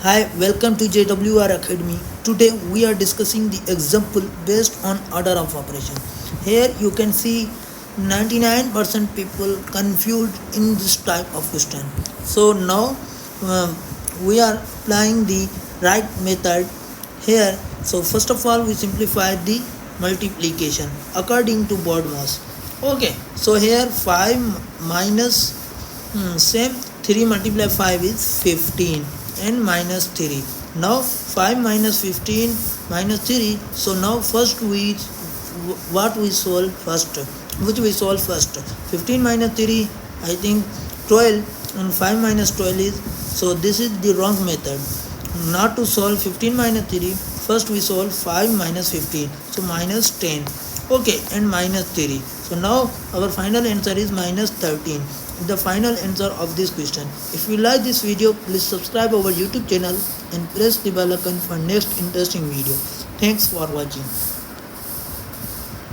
Hi, welcome to JWR Academy. Today we are discussing the example based on order of operation. Here you can see 99% people confused in this type of question. So now um, we are applying the right method here. So first of all we simplify the multiplication according to BODMAS. Okay, so here 5 minus same 3 multiplied 5 is 15 and minus 3. Now 5 minus 15 minus 3. So now first what we solve first, which we solve first. 15 minus 3 I think 12, and 5 minus 12 is, so this is the wrong method. Not to solve 15 minus 3, first we solve 5 minus 15, so minus 10. Okay, and minus 3. So now our final answer is minus 13. The final answer of this question. If you like this video, please subscribe our YouTube channel and press the bell icon for next interesting video. Thanks for watching.